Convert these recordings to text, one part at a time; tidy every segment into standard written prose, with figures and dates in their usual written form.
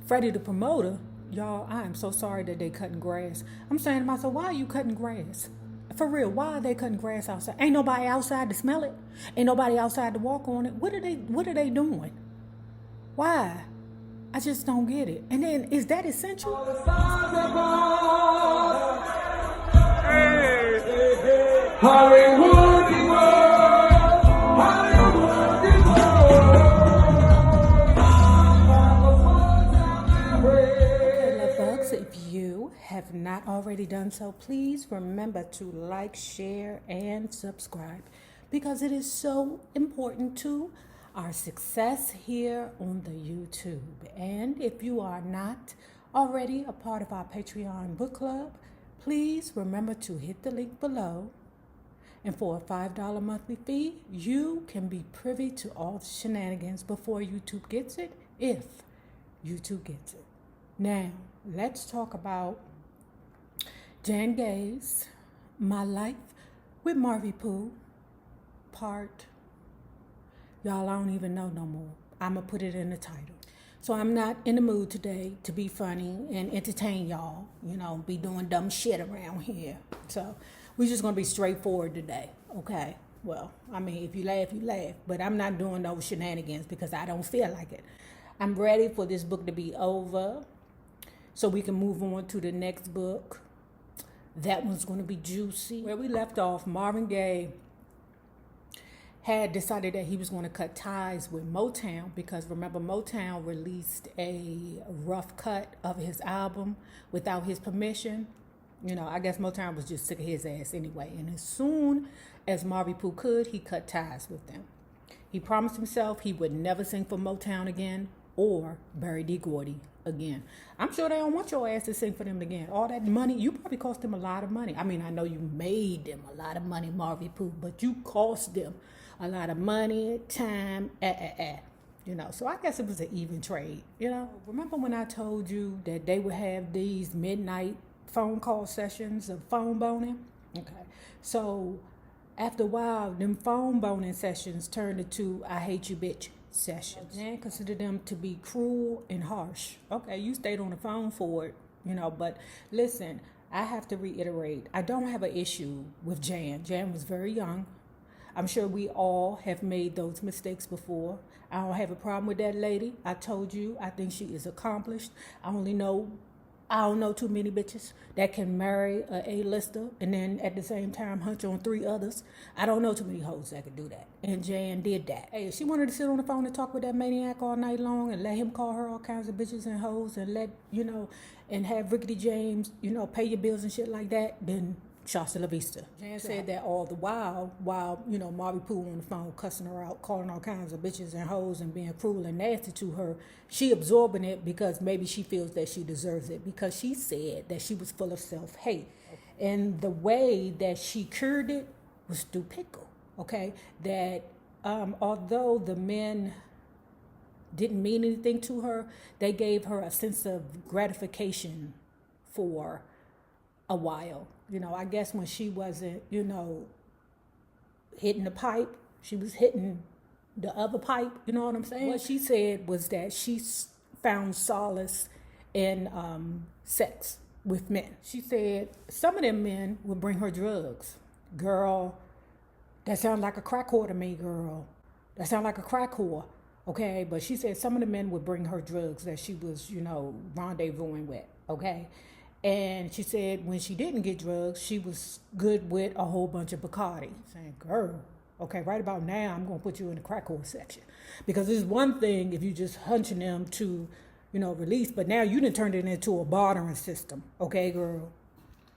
Freddie the promoter, y'all, I am so sorry that they cutting grass. I'm saying to myself, why are you cutting grass? For real, why are they cutting grass outside? Ain't nobody outside to smell it. Ain't nobody outside to walk on it. What are they doing? Why? I just don't get it. And then, is that essential? If you have not already done so, please remember to like, share, and subscribe, because it is so important to our success here on the YouTube. And if you are not already a part of our Patreon book club, please remember to hit the link below. And for a $5 monthly fee, you can be privy to all the shenanigans before YouTube gets it, if YouTube gets it. Now, let's talk about Jan Gaye's My Life with Marvin Gaye part. Y'all, I don't even know no more. I'm going to put it in the title. So I'm not in the mood today to be funny and entertain y'all, be doing dumb shit around here. So we're just going to be straightforward today, okay? Well, I mean, if you laugh, you laugh. But I'm not doing those shenanigans because I don't feel like it. I'm ready for this book to be over so we can move on to the next book. That one's going to be juicy. Where we left off, Marvin Gaye had decided that he was going to cut ties with Motown, because remember, Motown released a rough cut of his album without his permission. I guess Motown was just sick of his ass anyway. And as soon as Marvin Gaye could, he cut ties with them. He promised himself he would never sing for Motown again or Barry D. Gordy again. I'm sure they don't want your ass to sing for them again. All that money, you probably cost them a lot of money. I mean, I know you made them a lot of money, Marvin Gaye, but you cost them a lot of money, time, So I guess it was an even trade, Remember when I told you that they would have these midnight phone call sessions of phone boning? Okay. So after a while, them phone boning sessions turned into I hate you, bitch sessions. Jan considered them to be cruel and harsh. Okay, you stayed on the phone for it, but listen, I have to reiterate, I don't have an issue with Jan. Jan was very young. I'm sure we all have made those mistakes before. I don't have a problem with that lady. I told you, I think she is accomplished. I don't know too many bitches that can marry a A-lister and then at the same time hunch on 3 others. I don't know too many hoes that could do that. And Jan did that. Hey, if she wanted to sit on the phone and talk with that maniac all night long and let him call her all kinds of bitches and hoes and and have Rickety James, pay your bills and shit like that, then Shasta La Vista. Jan said that all the while Marvin Gaye on the phone cussing her out, calling all kinds of bitches and hoes and being cruel and nasty to her. She absorbing it because maybe she feels that she deserves it, because she said that she was full of self-hate. And the way that she cured it was through pickle, okay? That although the men didn't mean anything to her, they gave her a sense of gratification for a while. I guess when she wasn't, hitting the pipe, she was hitting the other pipe, you know what I'm saying? What she said was that she found solace in sex with men. She said some of them men would bring her drugs. Girl, that sounds like a crack whore to me, girl. That sounds like a crack whore, okay? But she said some of the men would bring her drugs that she was, rendezvousing with, okay? And she said when she didn't get drugs, she was good with a whole bunch of Bacardi. Saying, girl, okay, right about now, I'm going to put you in the crack whore section. Because it's one thing if you just hunching them to, release, but now you done turned it into a bartering system. Okay, girl?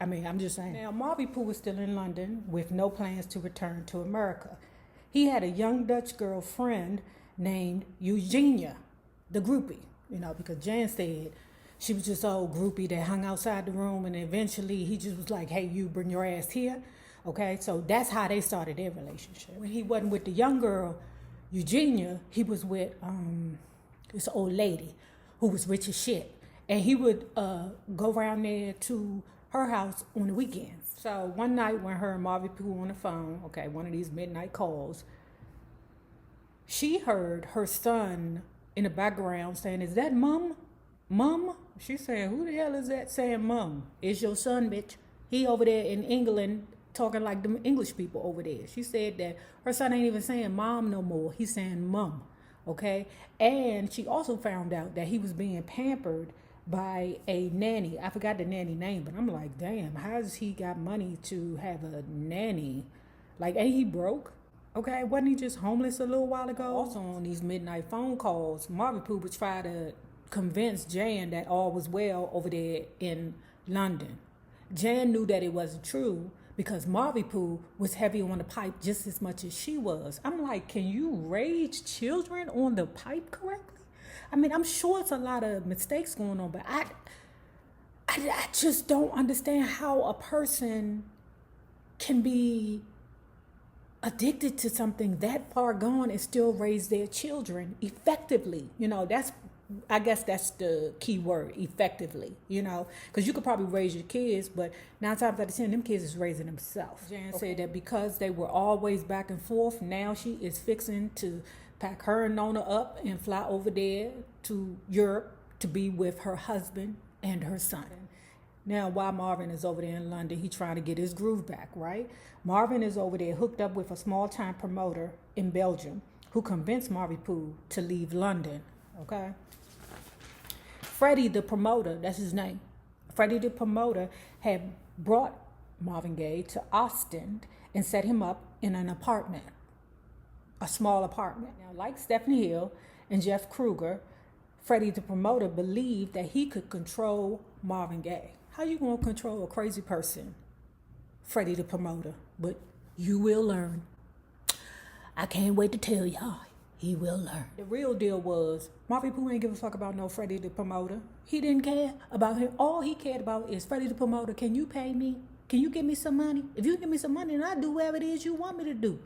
I mean, I'm just saying. Now, Marvin Gaye was still in London with no plans to return to America. He had a young Dutch girlfriend named Eugenia, the groupie, because Jan said she was just an old groupie that hung outside the room, and eventually he just was like, hey, you bring your ass here. Okay, so that's how they started their relationship. When he wasn't with the young girl, Eugenia, he was with this old lady who was rich as shit. And he would go around there to her house on the weekends. So one night when her and Marvin Gaye were on the phone, okay, one of these midnight calls, she heard her son in the background saying, is that Mom? Mom? She said, who the hell is that saying mom? It's your son, bitch. He over there in England talking like them English people over there. She said that her son ain't even saying mom no more. He's saying mom, okay? And she also found out that he was being pampered by a nanny. I forgot the nanny name, but I'm like, damn, how does he got money to have a nanny? Like, ain't he broke? Okay, wasn't he just homeless a little while ago? Also on these midnight phone calls, Marvin Pooh would try to convince Jan that all was well over there in London. Jan knew that it wasn't true because Marvin Pooh was heavy on the pipe just as much as she was. I'm like, can you raise children on the pipe correctly? I mean, I'm sure it's a lot of mistakes going on, but I just don't understand how a person can be addicted to something that far gone and still raise their children effectively. You know, I guess that's the key word, effectively, you know, because you could probably raise your kids, but 9 times out of 10, them kids is raising themselves. Jan said that because they were always back and forth, now she is fixing to pack her and Nona up and fly over there to Europe to be with her husband and her son. Now, while Marvin is over there in London, he's trying to get his groove back, right? Marvin is over there hooked up with a small-time promoter in Belgium who convinced Marvin Pooh to leave London, okay? Freddie, the promoter, that's his name. Freddie, the promoter, had brought Marvin Gaye to Austin and set him up in an apartment, a small apartment. Now, like Stephanie Hill and Jeff Kruger, Freddie, the promoter, believed that he could control Marvin Gaye. How you gonna control a crazy person, Freddie, the promoter? But you will learn. I can't wait to tell y'all. He will learn. The real deal was Marvin Pooh ain't give a fuck about no Freddie the promoter. He didn't care about him. All he cared about is Freddie the promoter. Can you pay me? Can you give me some money? If you give me some money, then I'll do whatever it is you want me to do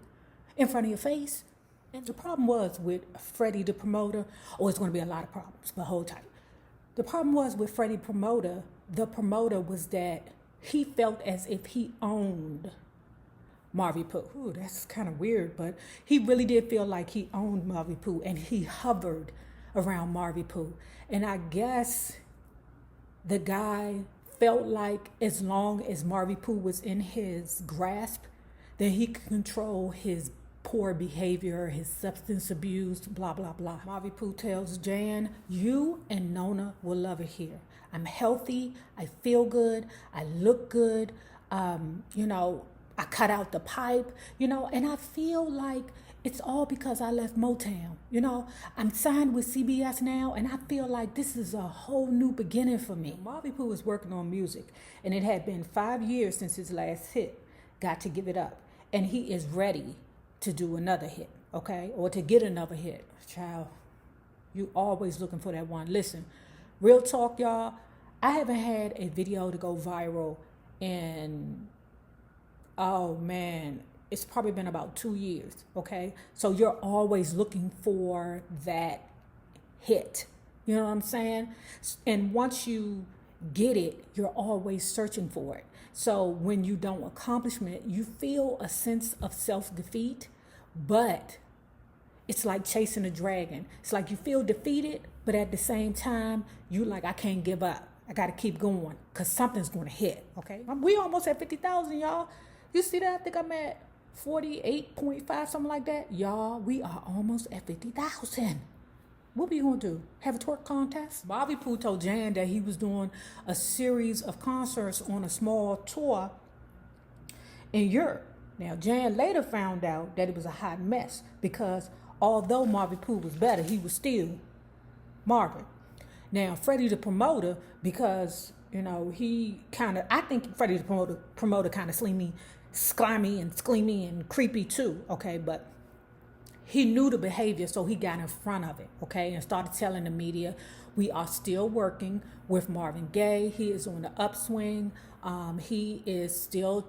in front of your face. And the problem was with Freddie the promoter, it's going to be a lot of problems, but hold tight. The problem was with Freddie the promoter was that he felt as if he owned Marvin Pooh. Ooh, that's kind of weird, but he really did feel like he owned Marvin Pooh and he hovered around Marvin Pooh. And I guess the guy felt like as long as Marvin Pooh was in his grasp, then he could control his poor behavior, his substance abuse, blah, blah, blah. Marvin Pooh tells Jan, you and Nona will love it here. I'm healthy, I feel good, I look good, I cut out the pipe, and I feel like it's all because I left Motown. I'm signed with CBS now, and I feel like this is a whole new beginning for me. Marvin Pooh was working on music, and it had been 5 years since his last hit, Got to Give It Up, and he is ready to do another hit, okay? Or to get another hit. Child, you always looking for that one. Listen, real talk, y'all. I haven't had a video to go viral in, oh man, it's probably been about 2 years, okay? So you're always looking for that hit. You know what I'm saying? And once you get it, you're always searching for it. So when you don't accomplish it, you feel a sense of self-defeat, but it's like chasing a dragon. It's like you feel defeated, but at the same time, you like, I can't give up. I got to keep going because something's going to hit, okay? We almost at 50,000, y'all. You see that? I think I'm at 48.5, something like that. Y'all, we are almost at 50,000. What we going to do? Have a twerk contest? Marvin Pooh told Jan that he was doing a series of concerts on a small tour in Europe. Now, Jan later found out that it was a hot mess because although Marvin Pooh was better, he was still Marvin. Now, Freddie the promoter, because, he kind of, I think Freddie the promoter kind of slimy and screamy and creepy too, okay? But he knew the behavior, so he got in front of it, okay? And started telling the media, we are still working with Marvin Gaye. He is on the upswing. He is still,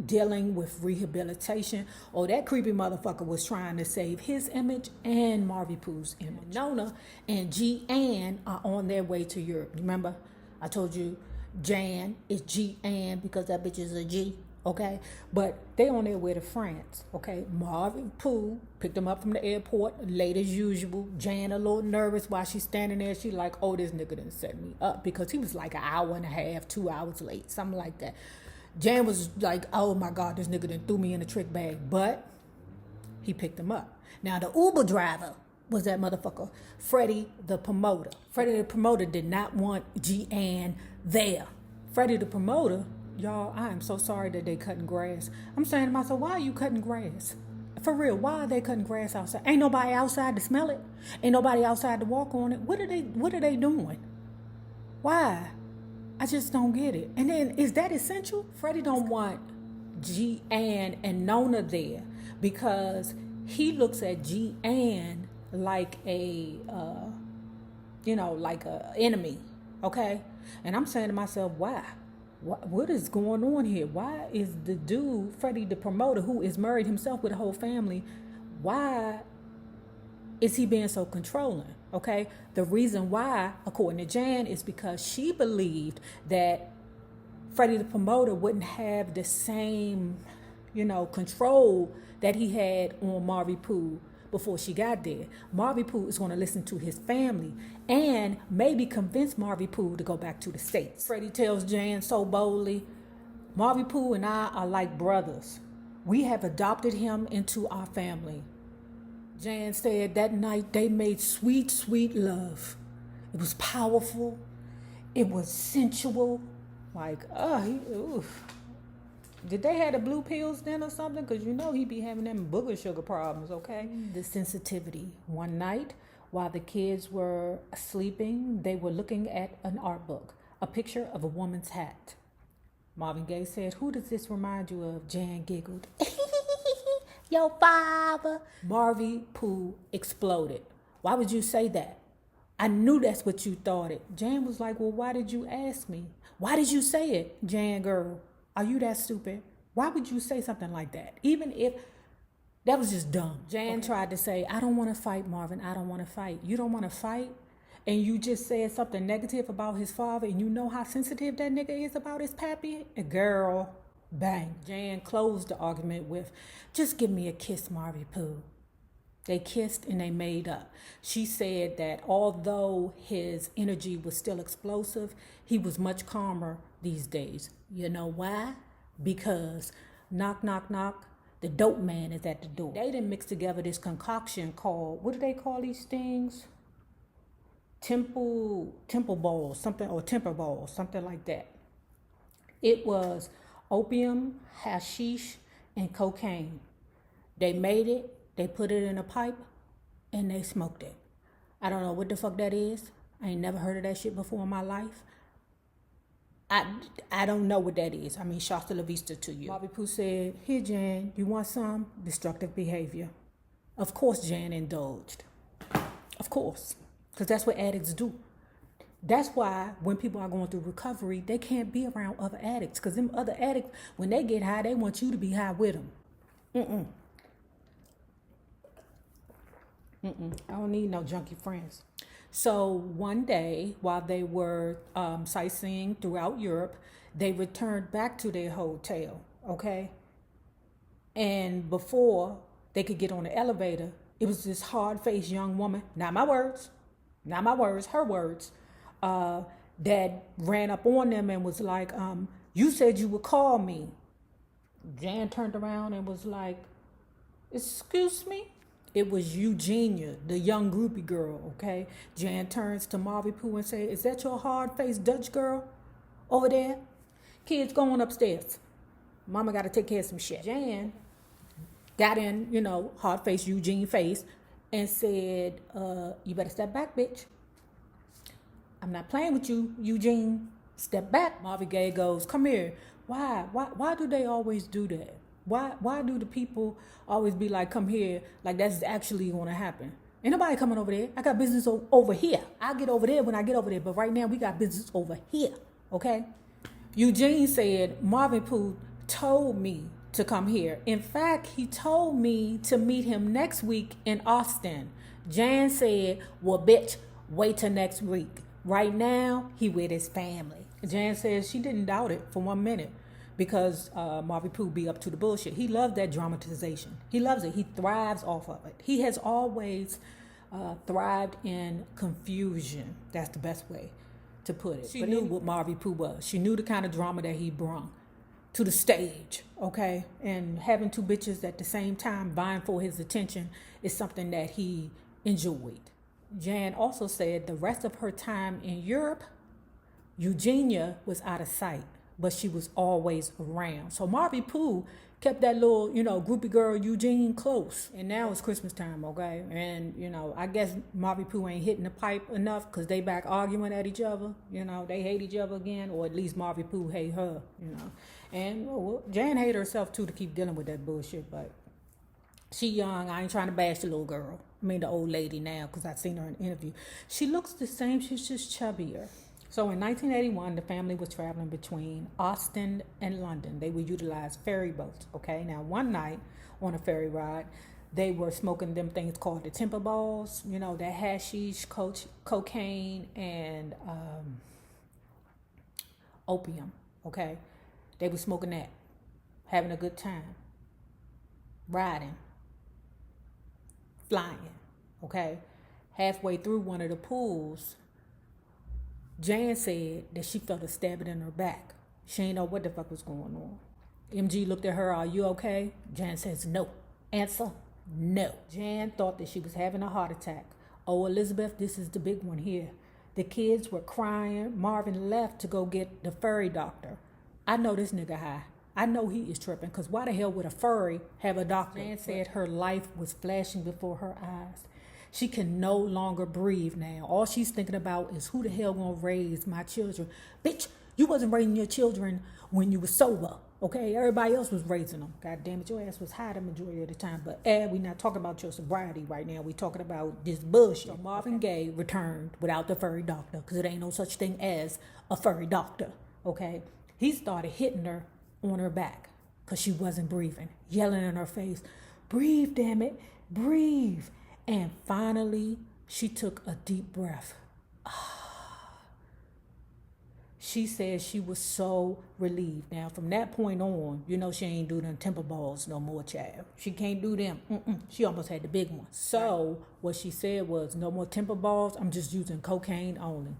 dealing with rehabilitation. That creepy motherfucker was trying to save his image and Marvin Pooh's image. Nona and G-Ann are on their way to Europe. Remember, I told you Jan is G-Ann because that bitch is a G. okay? But they on their way to France, okay? Marvin Pooh picked him up from the airport, late as usual. Jan a little nervous while she's standing there. She like, oh, this nigga done set me up, because he was like an hour and a half, 2 hours late, something like that. Jan was like, oh my God, this nigga done threw me in a trick bag. But he picked him up. Now the Uber driver was that motherfucker, Freddie the promoter. Freddie the promoter did not want G-Ann there. Freddie the promoter, y'all, I am so sorry that they cutting grass. I'm saying to myself, why are you cutting grass? For real, why are they cutting grass outside? Ain't nobody outside to smell it. Ain't nobody outside to walk on it. What are they doing? Why? I just don't get it. And then, is that essential? Freddie don't want G-Ann and Nona there because he looks at G-Ann like a, like a enemy, okay? And I'm saying to myself, why? What is going on here? Why is the dude, Freddie the promoter, who is married himself with a whole family, why is he being so controlling, okay? The reason why, according to Jan, is because she believed that Freddie the promoter wouldn't have the same, control that he had on Marvin Pooh before she got there. Marvin Pooh is going to listen to his family and maybe convince Marvin Pooh to go back to the States. Freddie tells Jan so boldly, Marvin Pooh and I are like brothers. We have adopted him into our family. Jan said that night they made sweet, sweet love. It was powerful. It was sensual. Like, did they have the blue pills then or something? Because he be having them booger sugar problems, okay? The sensitivity. One night, while the kids were sleeping, they were looking at an art book, a picture of a woman's hat. Marvin Gaye said, who does this remind you of? Jan giggled. Your father. Marvin Pooh exploded. Why would you say that? I knew that's what you thought it. Jan was like, well, why did you ask me? Why did you say it? Jan, girl, are you that stupid? Why would you say something like that? Even if that was just dumb. Jan tried to say, I don't want to fight, Marvin. I don't want to fight. You don't want to fight? And you just said something negative about his father, and you know how sensitive that nigga is about his pappy? Girl, bang. Jan closed the argument with, just give me a kiss, Marvin Pooh. They kissed and they made up. She said that although his energy was still explosive, he was much calmer these days. You know why? Because knock, knock, knock, the dope man is at the door. They didn't mix together this concoction called, what do they call these things? Temple balls, something, or temper balls, something like that. It was opium, hashish, and cocaine. They made it. They put it in a pipe and they smoked it. I don't know what the fuck that is. I ain't never heard of that shit before in my life. I don't know what that is. I mean, Shasta La Vista to you. Marvin Pooh said, here, Jan, you want some? Destructive behavior. Of course, Jan indulged. Of course. Because that's what addicts do. That's why when people are going through recovery, they can't be around other addicts. Because them other addicts, when they get high, they want you to be high with them. I don't need no junkie friends. So one day, while they were sightseeing throughout Europe, they returned back to their hotel, okay? And before they could get on the elevator, it was this hard-faced young woman, not my words, her words, that ran up on them and was like, you said you would call me. Jan turned around and was like, excuse me? It was Eugenia, the young groupie girl, okay? Jan turns to Marvin Pooh and says, is that your hard-faced Dutch girl over there? Kids, going upstairs. Mama got to take care of some shit. Jan got in, hard-faced Eugene face and said, you better step back, bitch. I'm not playing with you, Eugene. Step back. Marvin Gaye goes, come here. Why do they always do that? Why do the people always be like, come here, like that's actually going to happen? Ain't nobody coming over there. I got business over here. I'll get over there when I get over there. But right now, we got business over here, okay? Eugene said, Marvin Pooh told me to come here. In fact, he told me to meet him next week in Austin. Jan said, well, bitch, wait till next week. Right now, he with his family. Jan says she didn't doubt it for 1 minute. because Marvin Pooh be up to the bullshit. He loves that dramatization. He loves it. He thrives off of it. He has always thrived in confusion. That's the best way to put it. She knew what Marvin Pooh was. She knew the kind of drama that he brought to the stage, okay? And having two bitches at the same time vying for his attention is something that he enjoyed. Jan also said the rest of her time in Europe, Eugenia was out of sight, but she was always around. So Marvin Pooh kept that little, groupie girl Eugene close. And now it's Christmas time, okay? And, I guess Marvin Pooh ain't hitting the pipe enough because they back arguing at each other. They hate each other again, or at least Marvin Pooh hate her, And Jan hate herself, too, to keep dealing with that bullshit, but she young. I ain't trying to bash the little girl. I mean, the old lady now, because I've seen her in an interview. She looks the same. She's just chubbier. So in 1981, the family was traveling between Austin and London. They would utilize ferry boats, okay? Now, one night on a ferry ride, they were smoking them things called the temper balls, that hashish, cocaine, and opium, okay? They were smoking that, having a good time, riding, flying, okay? Halfway through one of the pools, Jan said that she felt a stabbing in her back. She ain't know what the fuck was going on. MG looked at her, "Are you okay?" Jan says no. Answer, no. Jan thought that she was having a heart attack. Oh, Elizabeth, this is the big one here. The kids were crying. Marvin left to go get the furry doctor. I know this nigga high. I know he is tripping, because why the hell would a furry have a doctor? Jan said her life was flashing before her eyes. She can no longer breathe now. All she's thinking about is who the hell gonna raise my children. Bitch, you wasn't raising your children when you were sober, okay? Everybody else was raising them. God damn it, your ass was high the majority of the time. But we not talking about your sobriety right now. We talking about this bullshit. So Marvin Gaye returned without the furry doctor, because it ain't no such thing as a furry doctor, okay? He started hitting her on her back because she wasn't breathing, yelling in her face, "Breathe, damn it, breathe." And finally, she took a deep breath. She said she was so relieved. Now, from that point on, she ain't do them temper balls no more, child. She can't do them. She almost had the big one. So what she said was, no more temper balls. I'm just using cocaine only.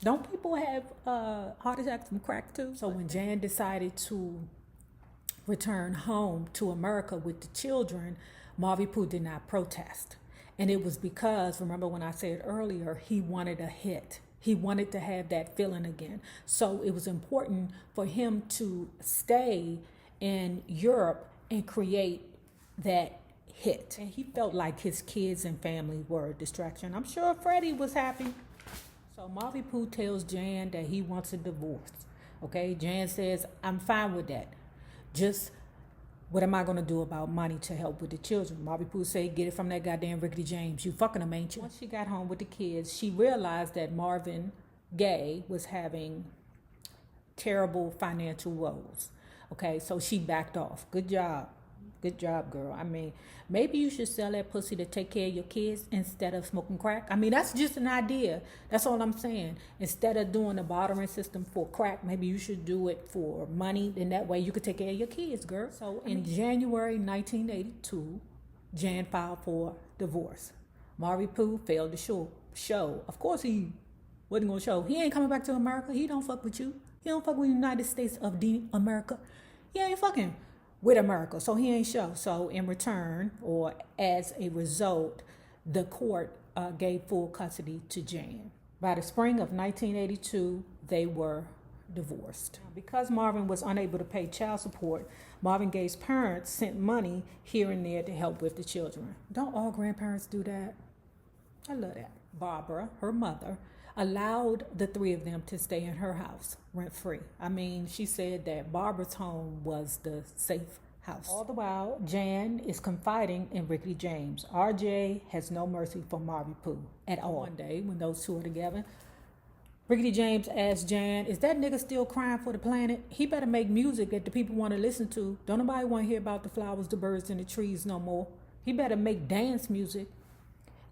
Don't people have heart attacks from crack too? So when Jan decided to return home to America with the children, Marvin Pooh did not protest. And it was because, remember when I said earlier, he wanted a hit. He wanted to have that feeling again. So it was important for him to stay in Europe and create that hit. And he felt like his kids and family were a distraction. I'm sure Freddie was happy. So Marvin Pooh tells Jan that he wants a divorce. Okay, Jan says, "I'm fine with that. Just what am I going to do about money to help with the children?" Marvin Pooh said, "Get it from that goddamn Rickety James. You fucking him, ain't you?" Once she got home with the kids, she realized that Marvin Gaye was having terrible financial woes. Okay, so she backed off. Good job. Good job, girl. I mean, maybe you should sell that pussy to take care of your kids instead of smoking crack. I mean, that's just an idea. That's all I'm saying. Instead of doing a bartering system for crack, maybe you should do it for money. Then that way you could take care of your kids, girl. So in January 1982, Jan filed for divorce. Marvin Pooh failed to show. Of course he wasn't going to show. He ain't coming back to America. He don't fuck with you. He don't fuck with the United States of America. He ain't fucking with America, so he ain't show. So in return, or as a result, the court gave full custody to Jan. By the spring of 1982, they were divorced. Because Marvin was unable to pay child support, Marvin Gaye's parents sent money here and there to help with the children. Don't all grandparents do that? I love that. Barbara, her mother, allowed the three of them to stay in her house rent-free. I mean, she said that Barbara's home was the safe house. All the while, Jan is confiding in Rickety James. RJ has no mercy for Marvin Pooh at all. One day, when those two are together, Rickety James asked Jan, "Is that nigga still crying for the planet? He better make music that the people want to listen to. Don't nobody want to hear about the flowers, the birds, and the trees no more. He better make dance music."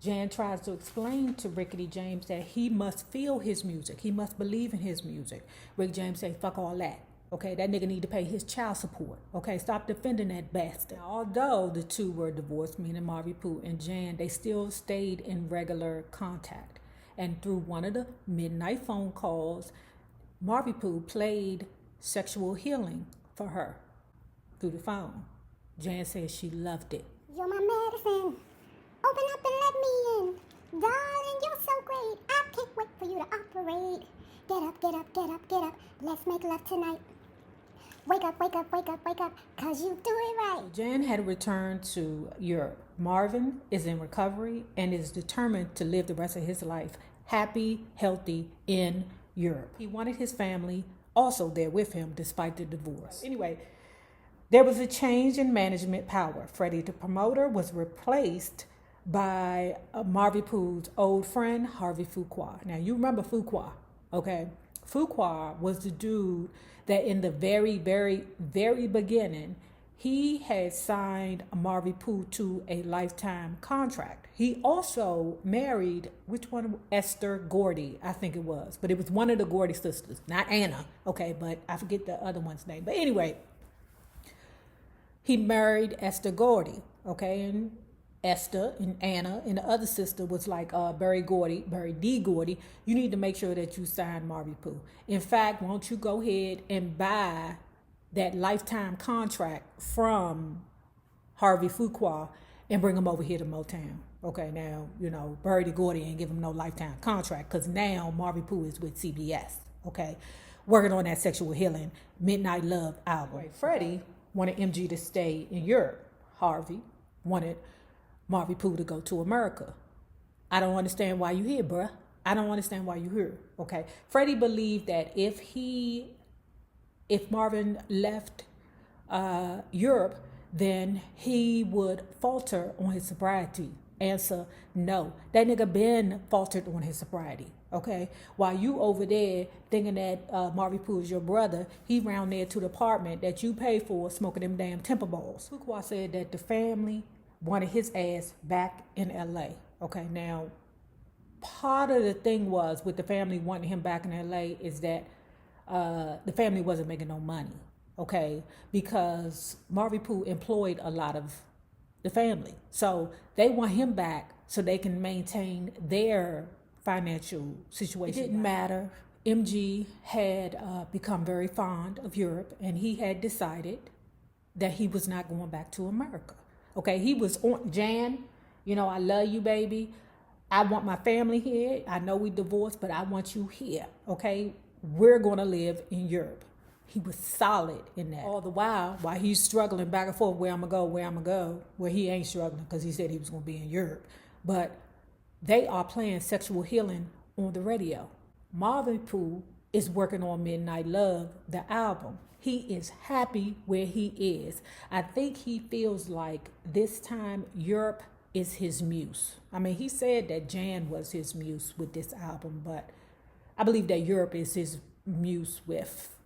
Jan tries to explain to Rickety James that he must feel his music. He must believe in his music. Rick James says, "Fuck all that. Okay, that nigga need to pay his child support. Okay, stop defending that bastard. Now, although the two were divorced, meaning Marvin Pooh and Jan, they still stayed in regular contact. And through one of the midnight phone calls, Marvin Pooh played Sexual Healing for her through the phone. Jan said she loved it. You're my medicine. Open up and let me in. Darling, you're so great. I can't wait for you to operate. Get up, get up, get up, get up. Let's make love tonight. Wake up, wake up, wake up, wake up, cause you do it right. Jan had returned to Europe. Marvin is in recovery and is determined to live the rest of his life happy, healthy in Europe. He wanted his family also there with him despite the divorce. Anyway, there was a change in management power. Freddie, the promoter, was replaced by Marvin Pooh's old friend, Harvey Fuqua. Now, you remember Fuqua, okay? Fuqua was the dude that in the very, very, very beginning, he had signed Marvin Pooh to a lifetime contract. He also married, which one? Esther Gordy, I think it was. But it was one of the Gordy sisters, not Anna, okay? But I forget the other one's name. But anyway, he married Esther Gordy, okay? And Esther and Anna and the other sister was like Barry D. Gordy. You need to make sure that you sign Marvin Pooh. In fact, won't you go ahead and buy that lifetime contract from Harvey Fuqua and bring him over here to Motown. Okay, now, you know, Barry D. Gordy ain't give him no lifetime contract because now Marvin Pooh is with CBS, okay? Working on that Sexual Healing Midnight Love album. Right. Freddie wanted MG to stay in Europe. Harvey wanted Marvin Pooh to go to America. I don't understand why you here, bruh. I don't understand why you here. Okay. Freddie believed that if Marvin left Europe, then he would falter on his sobriety. Answer, no. That nigga been faltered on his sobriety. Okay. While you over there thinking that Marvin Pooh is your brother, he round there to the apartment that you pay for smoking them damn temper balls. Fuqua said that the family wanted his ass back in LA. Okay, now, part of the thing was with the family wanting him back in LA is that the family wasn't making no money, okay, because Marvin Pooh employed a lot of the family. So they want him back so they can maintain their financial situation. It didn't matter. MG had become very fond of Europe, and he had decided that he was not going back to America. Okay, he was on Jan, you know, I love you, baby. I want my family here. I know we divorced, but I want you here. Okay, we're going to live in Europe. He was solid in that. All the while he's struggling back and forth, where I'm going to go, where he ain't struggling because he said he was going to be in Europe. But they are playing Sexual Healing on the radio. Marvin Pooh is working on Midnight Love, the album. He is happy where he is. I think he feels like this time Europe is his muse. I mean, he said that Jan was his muse with this album, but I believe that Europe is his muse with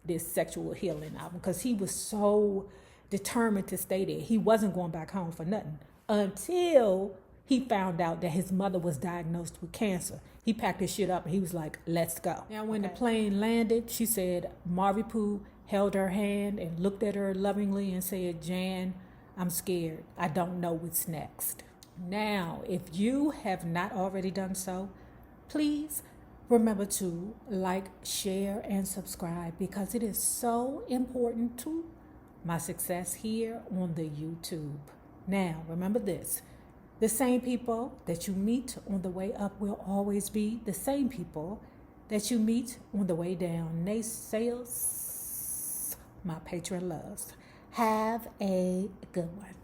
this Sexual Healing album because he was so determined to stay there. He wasn't going back home for nothing until he found out that his mother was diagnosed with cancer. He packed his shit up and he was like, let's go. Now, when the plane landed, she said Marvin Pooh held her hand and looked at her lovingly and said, Jan, I'm scared. I don't know what's next. Now, if you have not already done so, please remember to like, share, and subscribe because it is so important to my success here on the YouTube. Now, remember this. The same people that you meet on the way up will always be the same people that you meet on the way down. Naysayers, my patron loves. Have a good one.